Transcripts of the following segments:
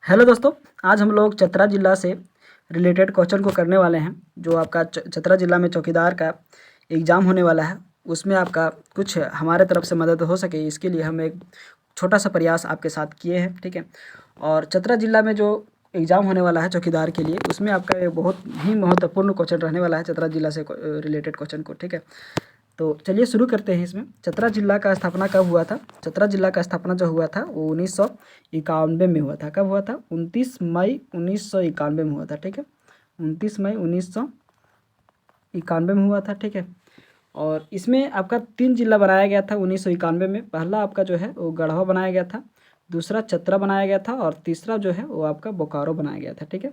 Hello दोस्तों, आज हम लोग चतरा ज़िला से रिलेटेड क्वेश्चन को करने वाले हैं। जो आपका चतरा ज़िला में चौकीदार का एग्ज़ाम होने वाला है, उसमें आपका कुछ हमारे तरफ से मदद हो सके, इसके लिए हम एक छोटा सा प्रयास आपके साथ किए हैं। ठीक है। और चतरा ज़िला में जो एग्ज़ाम होने वाला है चौकीदार के लिए, उसमें आपका एक बहुत ही महत्वपूर्ण क्वेश्चन रहने वाला है चतरा ज़िला से रिलेटेड क्वेश्चन को। ठीक है। तो चलिए शुरू करते हैं। इसमें चतरा जिला का स्थापना कब हुआ था? चतरा जिला का स्थापना जो हुआ था वो 1991 में हुआ था। कब हुआ था? 29 मई 1991 में हुआ था। ठीक है। 29 मई 1991 में हुआ था। ठीक है। और इसमें आपका 3 जिला बनाया गया था 1991 में। पहला आपका जो है वो गढ़वा बनाया गया था, दूसरा चतरा बनाया गया था और तीसरा जो है वो आपका बोकारो बनाया गया था। ठीक है।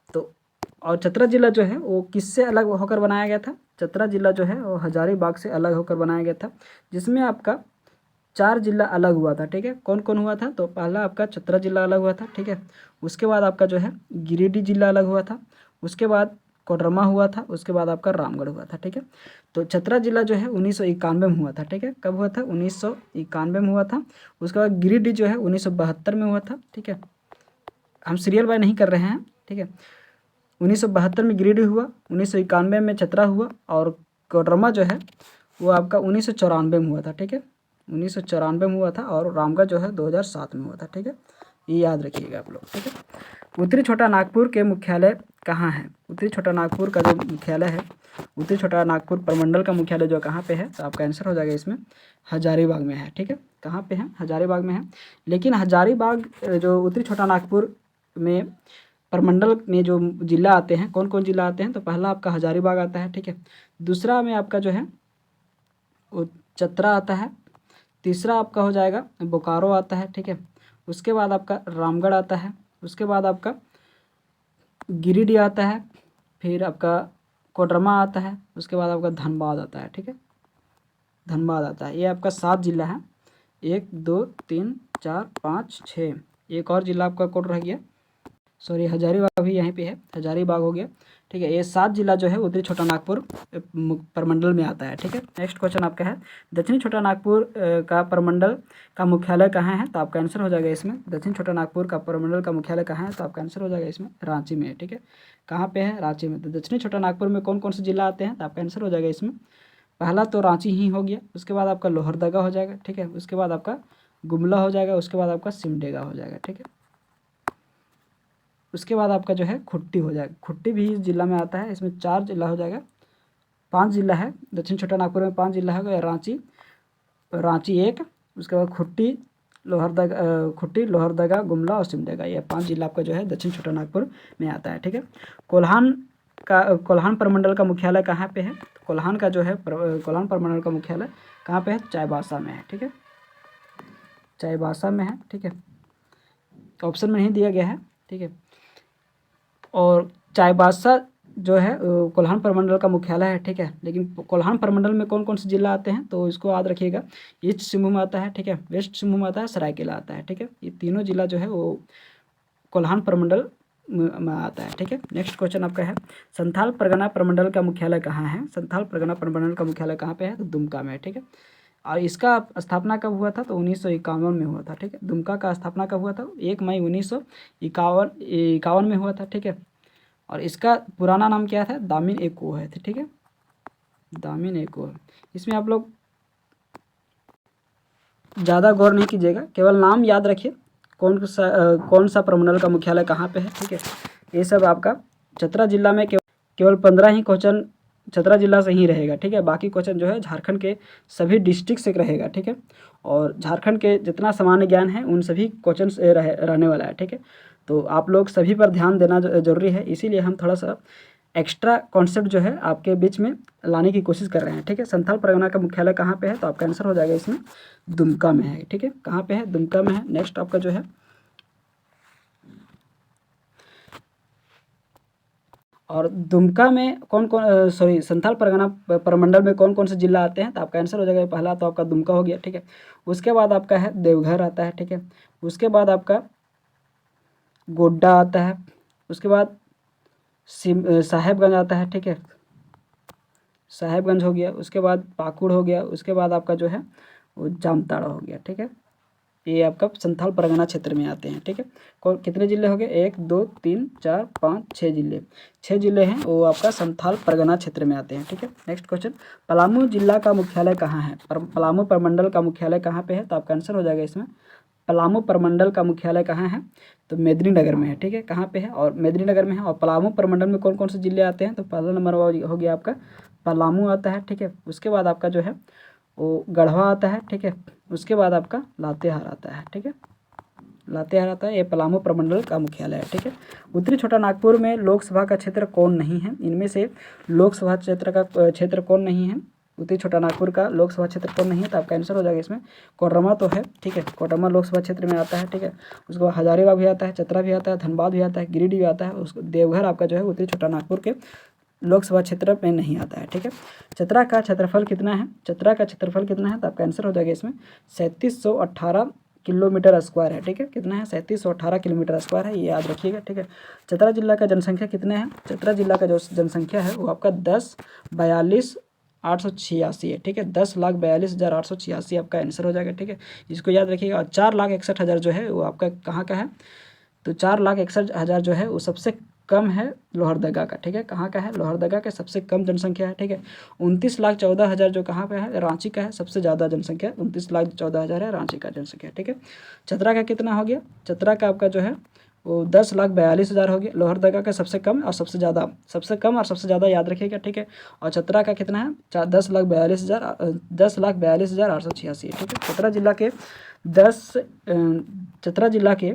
तो और चतरा जिला जो है वो किससे अलग होकर बनाया गया था? चतरा जिला जो है वो हजारीबाग से अलग होकर बनाया गया था, जिसमें आपका 4 जिला अलग हुआ था। ठीक है। कौन कौन हुआ था? तो पहला आपका चतरा जिला अलग हुआ था। ठीक है। उसके बाद आपका जो है गिरिडीह जिला अलग हुआ था, उसके बाद कोडरमा हुआ था, उसके बाद आपका रामगढ़ हुआ था। ठीक है। तो चतरा जिला जो है 1991 में हुआ था। ठीक है। कब हुआ था? 1991 में हुआ था। उसके बाद गिरिडीह जो है 1972 में हुआ था। ठीक है। हम सीरियल बाय नहीं कर रहे हैं। ठीक है। 1972 में गिरिडीह हुआ, 1991 में चतरा हुआ और कोडरमा जो है वो आपका 1994 में हुआ था। ठीक है। 1994 में हुआ था और रामगढ़ जो है 2007 में हुआ था। ठीक है। ये याद रखिएगा आप लोग। ठीक है। उत्तरी छोटा नागपुर के मुख्यालय कहाँ है? उत्तरी छोटा नागपुर का जो मुख्यालय है, उत्तरी छोटा नागपुर प्रमंडल का मुख्यालय जो कहाँ पे है? तो आपका आंसर हो जाएगा इसमें हजारीबाग में है। ठीक है। कहाँ पे है? हजारीबाग में है। लेकिन हजारीबाग जो उत्तरी छोटा नागपुर में प्रमंडल में जो जिला आते हैं, कौन कौन जिला आते हैं? तो पहला आपका हजारीबाग आता है। ठीक है। दूसरा में आपका जो है वो चतरा आता है, तीसरा आपका हो जाएगा बोकारो आता है। ठीक है। उसके बाद आपका रामगढ़ आता है, उसके बाद आपका गिरिडीह आता है, फिर आपका कोडरमा आता है, उसके बाद आपका धनबाद आता है। ठीक है। धनबाद आता है। ये आपका 7 जिला है। 1 2 3 4 5 6। एक और जिला आपका कोड रह गया, सॉरी हजारीबाग भी यहीं पे है, हजारीबाग हो गया। ठीक है। ये 7 जिला जो है उत्तरी छोटा नागपुर प्रमंडल में आता है। ठीक है। नेक्स्ट क्वेश्चन आपका है दक्षिणी छोटा नागपुर का प्रमंडल का मुख्यालय कहाँ है? तो आपका आंसर हो जाएगा इसमें दक्षिण छोटा नागपुर का प्रमंडल का मुख्यालय कहाँ है? तो आपका आंसर हो जाएगा इसमें रांची में है। ठीक है। कहाँ पे है? रांची में। तो दक्षिणी छोटा नागपुर में कौन कौन से जिला आते हैं? तो आपका आंसर हो जाएगा इसमें पहला तो रांची ही हो गया, उसके बाद आपका लोहरदगा हो जाएगा। ठीक है। उसके बाद आपका गुमला हो जाएगा, उसके बाद आपका सिमडेगा हो जाएगा। ठीक है। उसके बाद आपका जो है खुट्टी हो जाएगा। खुट्टी भी इस जिला में आता है। इसमें 4 जिला हो जाएगा, 5 जिला है। दक्षिण छोटा नागपुर में 5 जिला है। रांची, रांची एक, उसके बाद खुट्टी, लोहरदगा, गुमला और सिमडेगा। ये 5 जिला आपका जो है दक्षिण छोटा नागपुर में आता है। ठीक है। कोल्हान प्रमंडल का मुख्यालय कहाँ पे है? कोल्हान का जो है कोल्हान प्रमंडल का मुख्यालय कहाँ पे है? चाईबासा में है। ठीक है। चाईबासा में है। ठीक है। ऑप्शन में नहीं दिया गया है। ठीक है। और चाईबासा जो है कोल्हान प्रमंडल का मुख्यालय है। ठीक है। लेकिन कोल्हान प्रमंडल में कौन कौन से जिला आते हैं? तो इसको याद रखिएगा। ईस्ट सिंहभूम आता है। ठीक है। वेस्ट सिंहभूम आता है, सरायकेला आता है। ठीक है। ये तीनों जिला जो है वो कोल्हान प्रमंडल में आता है। ठीक है। नेक्स्ट क्वेश्चन आपका है संथाल परगना प्रमंडल का मुख्यालय कहाँ है? संथाल परगना प्रमंडल का मुख्यालय कहाँ पे है? तो दुमका में है। ठीक है। और इसका स्थापना कब हुआ था? तो 1951 में हुआ था। ठीक है। दुमका का स्थापना कब हुआ था? 1 मई 1951 में हुआ था। ठीक है। और इसका पुराना नाम क्या था? दामिन एको है। ठीक है। दामिन एको है। इसमें आप लोग ज़्यादा गौर नहीं कीजिएगा, केवल नाम याद रखिए कौन सा प्रमंडल का मुख्यालय कहाँ पे है। ठीक है। ये सब आपका चतरा जिला में केवल 15 ही क्वेश्चन चतरा जिला से ही रहेगा। ठीक है। बाकी क्वेश्चन जो है झारखंड के सभी डिस्ट्रिक्ट से रहेगा। ठीक है। और झारखंड के जितना सामान्य ज्ञान है उन सभी क्वेश्चन रहने वाला है। ठीक है। तो आप लोग सभी पर ध्यान देना जरूरी है, इसीलिए हम थोड़ा सा एक्स्ट्रा कॉन्सेप्ट जो है आपके बीच में लाने की कोशिश कर रहे हैं। ठीक है। संथाल परगना का मुख्यालय कहाँ पे है? तो आपका आंसर हो जाएगा इसमें दुमका में है। ठीक है। कहाँ पे है? दुमका में है। नेक्स्ट आपका जो है और दुमका में कौन कौन सॉरी संथाल परगना प्रमंडल में कौन कौन से जिला आते हैं? तो आपका आंसर हो जाएगा पहला तो आपका दुमका हो गया। ठीक है। उसके बाद आपका है देवघर आता है। ठीक है। उसके बाद आपका गोड्डा आता है, उसके बाद साहेबगंज आता है। ठीक है। साहेबगंज हो गया, उसके बाद पाकुड़ हो गया, उसके बाद आपका जो है वो जामताड़ा हो गया। ठीक है। ये आपका संथाल परगना क्षेत्र में आते हैं, ठीक है। कितने जिले हो गए? 1 2 3 4 5 6 जिले, 6 जिले हैं वो आपका संथाल परगना क्षेत्र में आते हैं, ठीक है। नेक्स्ट क्वेश्चन, पलामू जिला का मुख्यालय कहाँ है? पलामू प्रमंडल का मुख्यालय कहाँ पे है? तो आपका आंसर हो जाएगा इसमें पलामू प्रमंडल का मुख्यालय कहाँ है? तो मेदिनीनगर में है, ठीक है। कहाँ पे है? और मेदिनीनगर में है। और पलामू प्रमंडल में कौन कौन से जिले आते हैं? तो पहला नंबर हो गया आपका पलामू आता है, ठीक है। उसके बाद आपका जो है वो गढ़वा आता है, ठीक है। उसके बाद आपका लातेहार आता है, ठीक है। लातेहार आता है, ये पलामू प्रमंडल का मुख्यालय है, ठीक है। उत्तरी छोटा नागपुर में लोकसभा का क्षेत्र कौन नहीं है? इनमें से लोकसभा क्षेत्र कौन नहीं है? उत्तरी छोटा नागपुर का लोकसभा क्षेत्र कौन नहीं है? तो आपका आंसर हो जाएगा इसमें कोडरमा तो है, ठीक है। कोडरमा लोकसभा क्षेत्र में आता है, ठीक है। उसके बाद हजारीबाग भी आता है, चतरा भी आता है, धनबाद भी आता है, गिरिडीह भी आता है। उसको देवघर आपका जो है उत्तरी छोटा नागपुर के लोकसभा क्षेत्र में नहीं आता है, ठीक है। चतरा का क्षेत्रफल कितना है? चतरा का क्षेत्रफल कितना है? तो आपका आंसर हो जाएगा इसमें 3718 किलोमीटर स्क्वायर है, ठीक है। कितना है? 3718 किलोमीटर स्क्वायर है, ये याद रखिएगा, ठीक है। चतरा जिला का जनसंख्या कितने हैं? चतरा जिला का जो जनसंख्या है वो आपका 10,42,886 है, ठीक है। 10,42,886 आपका आंसर हो जाएगा, ठीक है। इसको याद रखिएगा। और 4,61,000 जो है वो आपका कहाँ का है? तो 4,61,000 जो है वो सबसे कम है लोहरदगा का, ठीक है। कहाँ का है? लोहरदगा का सबसे कम जनसंख्या है, ठीक है। 29,14,000 जो कहाँ पे है? रांची का है। सबसे ज़्यादा जनसंख्या 29,14,000 है रांची का जनसंख्या, ठीक है। चतरा का कितना हो गया? चतरा का आपका जो है वो 10,42,000 हो गया। लोहरदगा का सबसे कम और सबसे ज़्यादा, सबसे कम और सबसे ज़्यादा याद रखिएगा, ठीक है। और चतरा का कितना है? 10,42,886 है, ठीक है। चतरा जिला के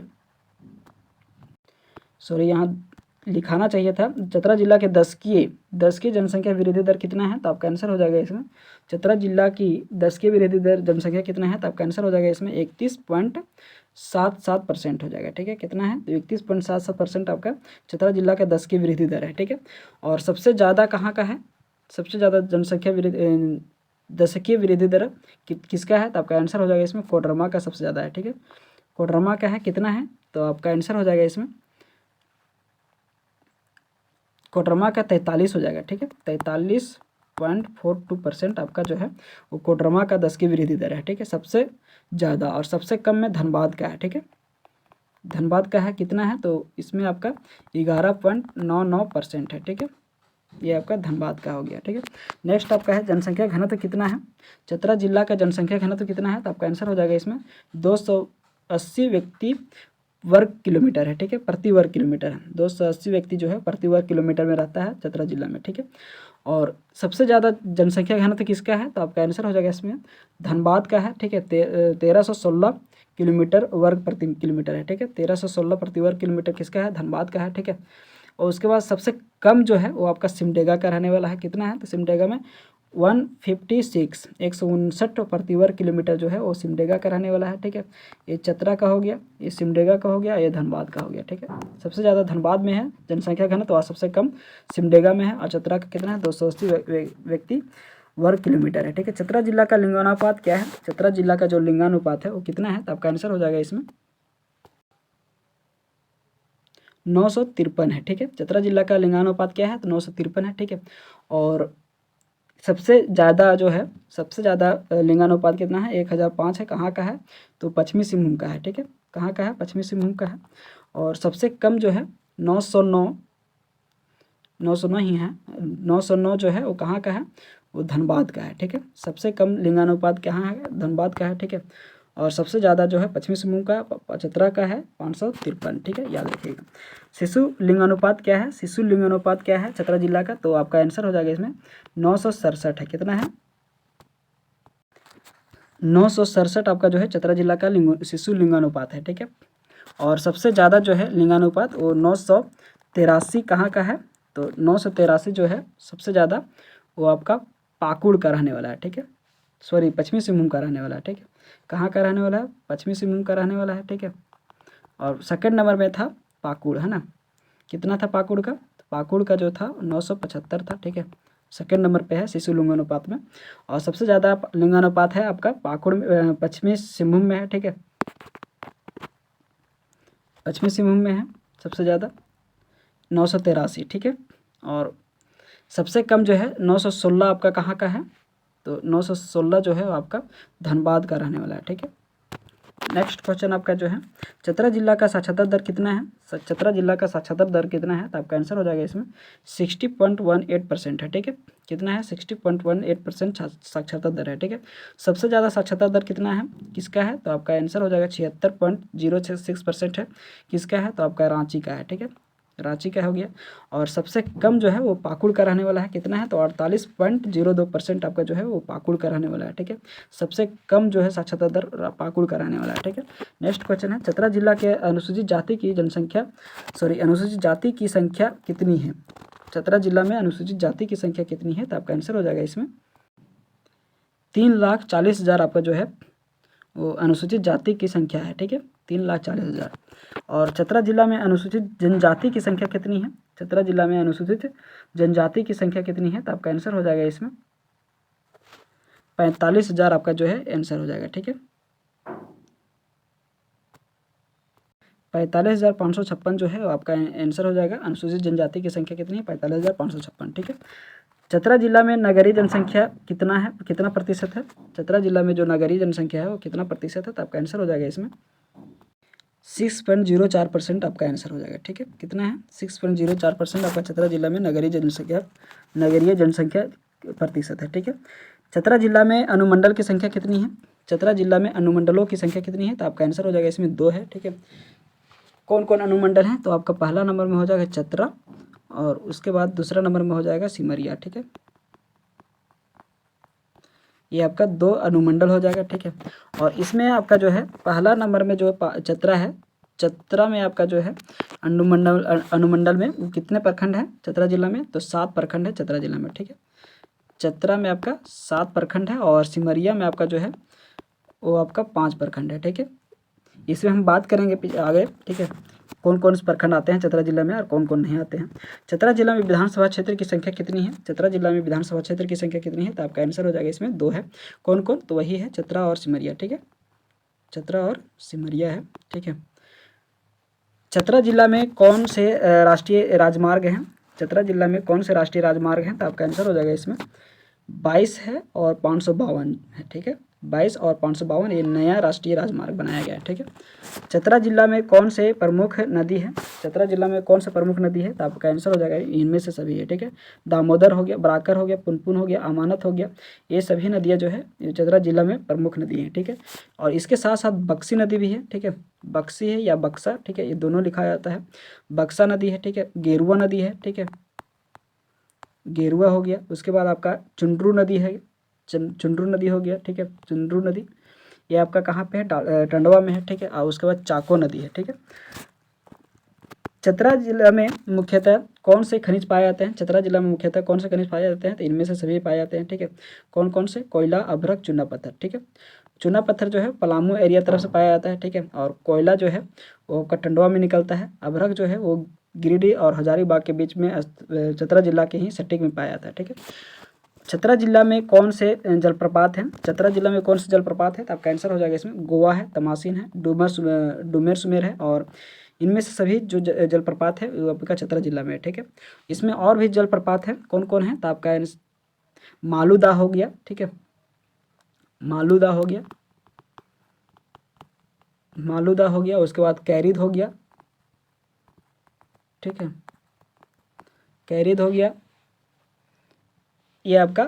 यहाँ लिखाना चाहिए था। चतरा जिला के दशकीय जनसंख्या वृद्धि दर कितना है? तो आपका आंसर हो जाएगा इसमें चतरा जिला की दशकीय वृद्धि दर जनसंख्या कितना है? तो आपका आंसर हो जाएगा इसमें 31.77% हो जाएगा, ठीक है। कितना है? तो 31.77% आपका चतरा जिला का दशकीय वृद्धि दर है, ठीक है। और सबसे ज़्यादा कहाँ का है? सबसे ज़्यादा जनसंख्या दशकीय वृद्धि दर किसका है? तो आपका आंसर हो जाएगा इसमें कोडरमा का सबसे ज़्यादा है, ठीक है। कोडरमा का है, कितना है? तो आपका आंसर हो जाएगा इसमें कोडरमा का 43 हो जाएगा, ठीक है। 43.42% आपका जो है वो कोडरमा का दशकीय वृद्धि दर है, ठीक है, सबसे ज़्यादा। और सबसे कम में धनबाद का है, ठीक है। धनबाद का है, कितना है? तो इसमें आपका 11.99% है, ठीक है। ये आपका धनबाद का हो गया, ठीक है। नेक्स्ट आपका है जनसंख्या घनत्व कितना है? चतरा जिला का जनसंख्या घनत्व कितना है? तो आपका आंसर हो जाएगा इसमें 280 व्यक्ति वर्ग किलोमीटर है, ठीक है। प्रति वर्ग किलोमीटर है, 280 व्यक्ति जो है प्रति वर्ग किलोमीटर में रहता है चतरा जिला में, ठीक है। और सबसे ज़्यादा जनसंख्या घनत्व किसका है? तो आपका आंसर हो जाएगा इसमें धनबाद का है, ठीक है। 1316 किलोमीटर वर्ग प्रति किलोमीटर है, ठीक है। 1316 प्रति वर्ग किलोमीटर किसका है? धनबाद का है, ठीक है। और उसके बाद सबसे कम जो है वो आपका सिमडेगा का रहने वाला है। कितना है? तो सिमडेगा में 159 प्रति वर्ग किलोमीटर जो है वो सिमडेगा का रहने वाला है, ठीक है। ये चतरा का हो गया, ये सिमडेगा का हो गया, ये धनबाद का हो गया, ठीक है। सबसे ज़्यादा धनबाद में है जनसंख्या घनत्व और सबसे कम सिमडेगा में है। और चतरा का कितना है? 280 व्यक्ति वर्ग किलोमीटर है, ठीक है। चतरा जिला का लिंगानुपात क्या है? चतरा जिला का जो लिंगानुपात है वो कितना है? तो आपका आंसर हो जाएगा इसमें 953 है, ठीक है। चतरा जिला का लिंगानुपात क्या है? तो 953 है, ठीक है। और सबसे ज़्यादा जो है सबसे ज़्यादा लिंगानुपात कितना है? 1005 है। कहाँ का है? तो पश्चिमी सिंहभूम का है, ठीक है। कहाँ का है? पश्चिमी सिंहभूम का है। और सबसे कम जो है 909 ही है। 909 जो है वो कहाँ का है? वो धनबाद का है, ठीक है। सबसे कम लिंगानुपात कहाँ है? धनबाद का है, ठीक है। और सबसे ज़्यादा जो है पश्चिमी सिंहभूम का चतरा का है 553, ठीक है, याद रखिएगा। शिशु लिंगानुपात क्या है? शिशु लिंगानुपात क्या है चतरा जिला का? तो आपका आंसर हो जाएगा इसमें 967 है। कितना है? 967 आपका जो है चतरा जिला का शिशु लिंगानुपात है, ठीक है। और सबसे ज़्यादा जो है लिंगानुपात वो 983 कहाँ का है? तो 983 जो है सबसे ज़्यादा वो आपका पाकुड़ का रहने वाला है, ठीक है। सॉरी, पश्चिमी सिंहभूम का रहने वाला है, ठीक है। कहाँ का रहने वाला है? पश्चिमी सिंहभूम का रहने वाला है, ठीक है। और सेकंड नंबर में था पाकुड़, है ना। कितना था पाकुड़ का? तो पाकुड़ का जो था 975 था, ठीक है। सेकंड नंबर पे है शिशु लिंगानुपात में। और सबसे ज़्यादा लिंगानुपात है आपका पाकुड़ पश्चिमी सिंहभूम में है, ठीक है। पश्चिमी सिंहभूम में है सबसे ज़्यादा 983, ठीक है। और सबसे कम जो है 916 आपका कहाँ का है? तो 916 जो है वो आपका धनबाद का रहने वाला है, ठीक है। नेक्स्ट क्वेश्चन आपका जो है, चतरा जिला का साक्षरता दर कितना है? चतरा जिला का साक्षरता दर कितना है? तो आपका आंसर हो जाएगा इसमें 60.18% है। ठीक है, कितना है? 60.18% साक्षरता दर है। ठीक है, सबसे ज़्यादा साक्षरता दर कितना है, किसका है? तो आपका आंसर हो जाएगा 76.06% है। किसका है? तो आपका रांची का है। ठीक है, रांची का हो गया। और सबसे कम जो है वो पाकुड़ का रहने वाला है। कितना है? तो 48.02% आपका जो है वो पाकुड़ का रहने वाला है। ठीक है, सबसे कम जो है साक्षरता दर पाकुड़ का रहने वाला है। ठीक है, नेक्स्ट क्वेश्चन है, चतरा जिला के अनुसूचित जाति की अनुसूचित जाति की संख्या कितनी है? चतरा जिला में अनुसूचित जाति की संख्या कितनी है? तो आपका आंसर हो जाएगा इसमें 3,40,000 आपका जो है वो अनुसूचित जाति की संख्या है। ठीक है, 3,40,000। और चतरा जिला में अनुसूचित जनजाति की संख्या कितनी है? चतरा जिला में अनुसूचित जनजाति की संख्या कितनी है? तो आपका आंसर हो जाएगा इसमें 45,000 आपका जो है आंसर हो जाएगा। ठीक है, 45,556 जो है आपका आंसर हो जाएगा। अनुसूचित जनजाति की संख्या कितनी है? 45,556। ठीक है, चतरा जिला में नगरीय जनसंख्या कितना है, कितना प्रतिशत है? चतरा जिला में जो नगरीय जनसंख्या है वो कितना प्रतिशत है? तो आपका आंसर हो जाएगा इसमें 6.04% आपका आंसर हो जाएगा। ठीक है, कितना है? 6.04% आपका चतरा जिला में नगरीय जनसंख्या प्रतिशत है। ठीक है, चतरा जिला में अनुमंडल की संख्या कितनी है? चतरा जिला में अनुमंडलों की संख्या कितनी है? तो आपका आंसर हो जाएगा इसमें 2 है। ठीक है, कौन कौन अनुमंडल हैं? तो आपका पहला नंबर में हो जाएगा चतरा, और उसके बाद दूसरा नंबर में हो जाएगा सिमरिया। ठीक है, ये आपका 2 अनुमंडल हो जाएगा। ठीक है, और इसमें आपका जो है पहला नंबर में जो चतरा है, चतरा में आपका जो है अनुमंडल में वो कितने प्रखंड है चतरा जिला में? तो 7 प्रखंड है चतरा जिला में। ठीक है, चतरा में आपका 7 प्रखंड है, और सिमरिया में आपका जो है वो आपका 5 प्रखंड है। ठीक है, इसमें हम बात करेंगे आगे। ठीक है, कौन कौन से प्रखंड आते हैं चतरा जिला में और कौन कौन नहीं आते हैं। चतरा जिला में विधानसभा क्षेत्र की संख्या कितनी है? चतरा जिला में विधानसभा क्षेत्र की संख्या कितनी है? तो आपका आंसर हो जाएगा इसमें 2 है। कौन कौन? तो वही है चतरा और सिमरिया। ठीक है, चतरा और सिमरिया है। ठीक है, चतरा जिला में कौन से राष्ट्रीय राजमार्ग हैं? चतरा जिला में कौन से राष्ट्रीय राजमार्ग हैं? तो आपका आंसर हो जाएगा इसमें 22 है और 552 है। ठीक है, 22 और 552 ये नया राष्ट्रीय राजमार्ग बनाया गया है। ठीक है, चतरा जिला में कौन से प्रमुख नदी है? चतरा जिला में कौन सा प्रमुख नदी है? तो आपका आंसर हो जाएगा इनमें से सभी है। ठीक है, दामोदर हो गया, बराकर हो गया, पुनपुन हो गया, अमानत हो गया, ये सभी नदियाँ जो है चतरा जिला में प्रमुख नदी है। ठीक है, और इसके साथ साथ बक्सी नदी भी है। ठीक है, बक्सी है या बक्सा, ठीक है, ये दोनों लिखा जाता है। बक्सा नदी है। ठीक है, गेरुआ नदी है। ठीक है, गेरुआ हो गया। उसके बाद आपका चुंड्रू नदी है, चुंड्रू नदी हो गया। ठीक है, चुंड्रू नदी ये आपका कहाँ पे है? टंडवा में है। ठीक है, और उसके बाद चाको नदी है। ठीक है, चतरा जिला में मुख्यतः कौन से खनिज पाए जाते हैं? चतरा जिला में मुख्यतः कौन से खनिज पाए जाते हैं? तो इनमें से सभी पाए जाते हैं। ठीक है, कौन कौन से? कोयला, अभ्रक, चूना पत्थर। ठीक है, चूना पत्थर जो है पलामू एरिया तरफ से पाया जाता है। ठीक है, और कोयला जो है वो टंडवा में निकलता है। अभ्रक जो है वो गिरिडीह और हजारीबाग के बीच में चतरा जिला के ही सटीक में पाया जाता है। ठीक है, चतरा जिला में कौन से जलप्रपात हैं? चतरा जिला में कौन से जलप्रपात है? तो आपका आंसर हो जाएगा इसमें गोवा है, तमासीन है, डुमेर सुमेर है, और इनमें से सभी जो जलप्रपात है वो आपका चतरा जिला में है। ठीक है, इसमें और भी जलप्रपात है, कौन कौन है? तो आपका मालूदा हो गया। ठीक है, मालूदा हो गया, मालूदा हो गया। उसके बाद कैरिद हो गया। ठीक है, कैरिद हो गया, ये आपका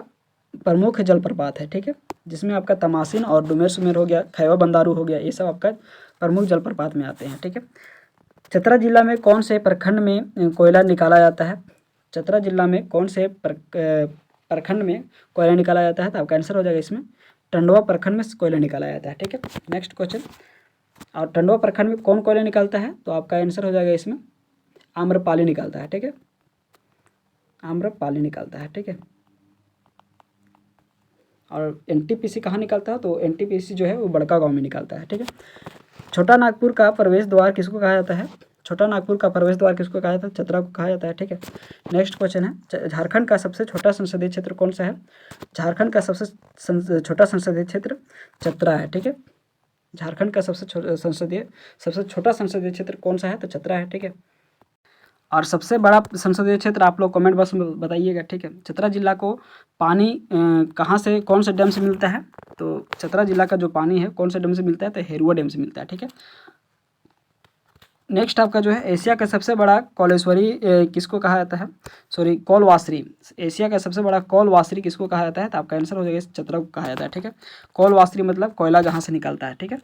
प्रमुख जलप्रपात है। ठीक है, जिसमें आपका तमासीन और डुमेर सुमेर हो गया, खैवा बंदारू हो गया, ये सब आपका प्रमुख जलप्रपात में आते हैं। ठीक है, चतरा जिला में कौन से प्रखंड में कोयला निकाला जाता है? चतरा जिला में कौन से प्रखंड में कोयला निकाला जाता है? तो आपका आंसर हो जाएगा इसमें टंडवा प्रखंड में कोयला निकाला जाता है। ठीक है, नेक्स्ट क्वेश्चन, और टंडवा प्रखंड में कौन कोयला निकालता है? तो आपका आंसर हो जाएगा इसमें आम्रपाली निकालता है। ठीक है, आम्रपाली निकालता है। ठीक है, और एनटीपीसी कहाँ निकलता है? तो एनटीपीसी जो है वो बड़का गांव में निकलता है। ठीक है, छोटा नागपुर का प्रवेश द्वार किसको कहा जाता है? छोटा नागपुर का प्रवेश द्वार किसको कहा जाता है? चतरा को कहा जाता है। ठीक है, नेक्स्ट क्वेश्चन है, झारखंड का सबसे छोटा संसदीय क्षेत्र कौन सा है? झारखंड का सबसे छोटा संसदीय क्षेत्र चतरा है। ठीक है, झारखंड का सबसे छोटा संसदीय क्षेत्र कौन सा है? तो चतरा है। ठीक है, और सबसे बड़ा संसदीय क्षेत्र आप लोग कमेंट बॉक्स में बताइएगा, ठीक है। चतरा जिला को पानी कहाँ से, कौन से डैम से मिलता है? तो चतरा जिला का जो पानी है कौन से डैम से मिलता है? तो हेरुआ डैम से मिलता है, ठीक है। नेक्स्ट आपका जो है एशिया का सबसे बड़ा कौलेश्वरी किसको कहा जाता है? सॉरी, कौलवासरी। एशिया का सबसे बड़ा कौलवासरी किसको कहा जाता है? तो आपका आंसर हो जाएगा इस चतरा को कहा जाता है, ठीक है। कौलवासरी मतलब कोयला जहाँ से निकलता है, ठीक है।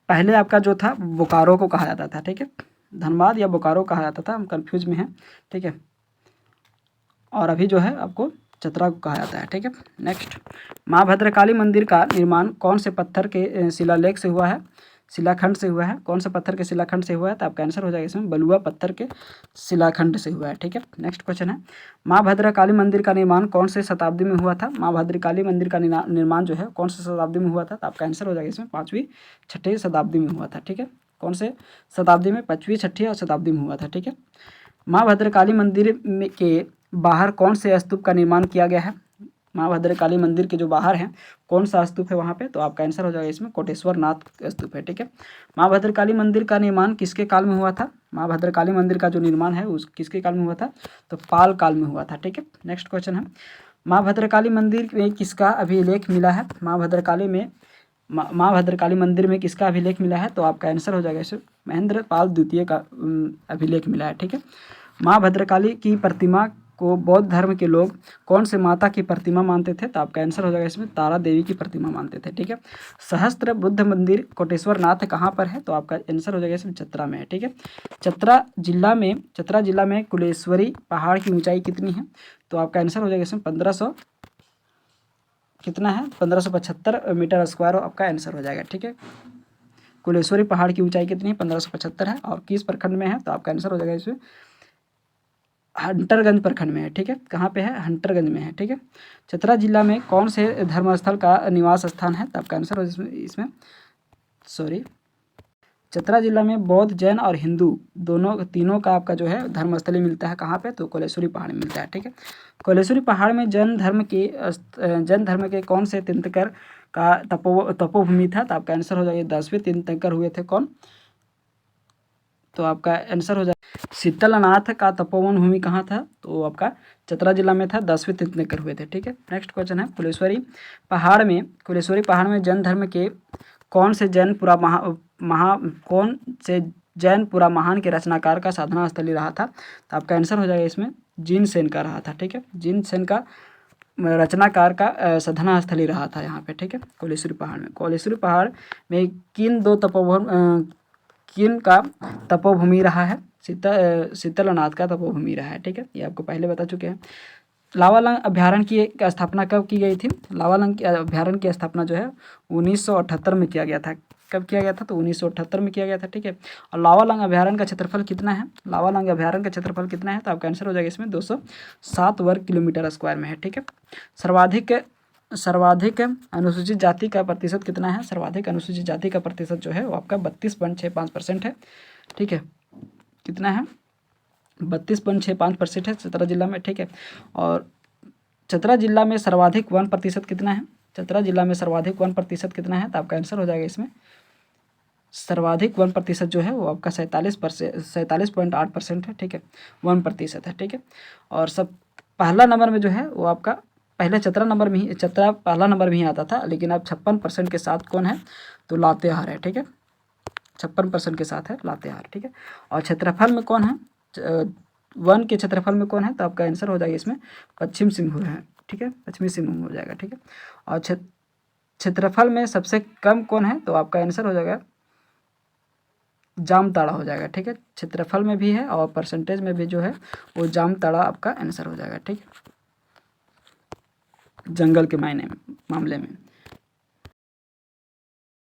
पहले आपका जो था बोकारो को कहा जाता था, ठीक है। धनबाद या बोकारो कहा जाता था, हम कंफ्यूज में हैं, ठीक है। और अभी जो है आपको चतरा को कहा जाता है, ठीक है। नेक्स्ट, माँ भद्रकाली मंदिर का निर्माण कौन से पत्थर के शिलालेख से हुआ है? शिलाखंड से हुआ है। कौन से पत्थर के शिलाखंड से हुआ है? तो आपका आंसर हो जाएगा इसमें बलुआ पत्थर के शिलाखंड से हुआ है, ठीक है। नेक्स्ट क्वेश्चन है, माँ भद्रकाली मंदिर का निर्माण कौन से शताब्दी में हुआ था? माँ भद्रकाली मंदिर का निर्माण जो है कौन से शताब्दी में हुआ था? तो आपका आंसर हो जाएगा इसमें 5वीं 6वीं शताब्दी में हुआ था, ठीक है। कौन से शताब्दी में? 5वीं 6वीं और शताब्दी में हुआ था, ठीक है। माँ भद्रकाली मंदिर में के बाहर कौन से स्तूप का निर्माण किया गया है? माँ भद्रकाली मंदिर के जो बाहर हैं कौन सा स्तूप है वहाँ पे? तो आपका आंसर हो जाएगा इसमें कोटेश्वर नाथ स्तूप है, ठीक है। माँ भद्रकाली मंदिर का निर्माण किसके काल में हुआ था? माँ भद्रकाली मंदिर का जो निर्माण है उस किसके काल में हुआ था? तो पाल काल में हुआ था, ठीक है। नेक्स्ट क्वेश्चन है, माँ भद्रकाली मंदिर में किसका अभिलेख मिला है? माँ भद्रकाली मंदिर में किसका अभिलेख मिला है? तो आपका आंसर हो जाएगा इसमें महेंद्र पाल द्वितीय का अभिलेख मिला है, ठीक है। माँ भद्रकाली की प्रतिमा को बौद्ध धर्म के लोग कौन से माता की प्रतिमा मानते थे? तो आपका आंसर हो जाएगा इसमें तारा देवी की प्रतिमा मानते थे, ठीक है। सहस्त्र बुद्ध मंदिर कोटेश्वर नाथ कहाँ पर है? तो आपका आंसर हो जाएगा इसमें चतरा में है, ठीक है। चतरा जिला में कुलेश्वरी पहाड़ की ऊंचाई कितनी है? तो आपका आंसर हो जाएगा इसमें 1500 कितना है? 1575 मीटर स्क्वायर आपका आंसर हो जाएगा, ठीक है। कुलेश्वरी पहाड़ की ऊंचाई कितनी है? 1575 है। और किस प्रखंड में है? तो आपका आंसर हो जाएगा इसमें हंटरगंज प्रखंड में है, ठीक है। कहाँ पे है? हंटरगंज में है, ठीक है। चतरा जिला में कौन से धर्मस्थल का निवास स्थान है? तो आपका आंसर हो इसमें सॉरी, चतरा जिला में बौद्ध जैन और हिंदू तीनों का आपका जो है धर्मस्थली मिलता है। कहाँ पे? तो कोलेश्वरी पहाड़ में मिलता है, ठीक है। कोलेश्वरी पहाड़ में जैन धर्म के कौन से तीर्थंकर का तपोभूमि था? तो आपका आंसर हो जाएगा 10वें तीर्थंकर हुए थे कौन? तो आपका आंसर हो जाएगा शीतलनाथ का तपोवन भूमि कहाँ था? तो आपका चतरा जिला में था, 10वें तीर्थंकर हुए थे, ठीक है। नेक्स्ट क्वेश्चन है, कुलेश्वरी पहाड़ में जैन धर्म के कौन से जैन पुरा महान के रचनाकार का साधना स्थली रहा था? तो आपका आंसर हो जाएगा इसमें जिन सेन का रहा था, ठीक है। जिन सेन का रचनाकार का साधना स्थली रहा था यहाँ पे, ठीक है। कोलेश्वरी पहाड़ में किन का तपोभूमि रहा है? शीतलनाथ का तपोभूमि रहा है, ठीक है। ये आपको पहले बता चुके हैं। लावालंग अभ्यारण्य की स्थापना कब की गई थी? लावालंग अभ्यारण्य की स्थापना जो है 1978 में किया गया था। कब किया गया था? तो 1978 में किया गया था, ठीक है। और लावालंग अभ्यारण्य का क्षेत्रफल कितना है? लावालंग अभ्यारण्य का क्षेत्रफल कितना है? तो आपका आंसर हो जाएगा इसमें 207 वर्ग किलोमीटर स्क्वायर में है, ठीक है। सर्वाधिक अनुसूचित जाति का प्रतिशत कितना है? सर्वाधिक अनुसूचित जाति का प्रतिशत जो है वो आपका 32.65% है, ठीक है। कितना है? 32.65% है चतरा जिला में, ठीक है। और चतरा जिला में सर्वाधिक 1% कितना है? चतरा जिला में सर्वाधिक 1% कितना है? तो आपका आंसर हो जाएगा इसमें सर्वाधिक 1% जो है वो आपका 47.8% है, ठीक है। 1% है, ठीक है। और सब पहला नंबर में जो है वो आपका पहले चतरा पहला नंबर में ही आता था, लेकिन अब 56% के साथ कौन है? तो लातेहार है, ठीक है। 56% के साथ है लातेहार, ठीक है। और क्षेत्रफल में कौन है? वन के क्षेत्रफल में कौन है? तो आपका आंसर हो जाएगा इसमें पश्चिम सिंहभूम है, ठीक है। पश्चिमी सिंहभूम हो जाएगा, ठीक है। और क्षेत्रफल में सबसे कम कौन है? तो आपका आंसर हो जाएगा जामताड़ा हो जाएगा, ठीक है। क्षेत्रफल में भी है और परसेंटेज में भी जो है वो जामताड़ा आपका आंसर हो जाएगा, ठीक है, जंगल के मामले में।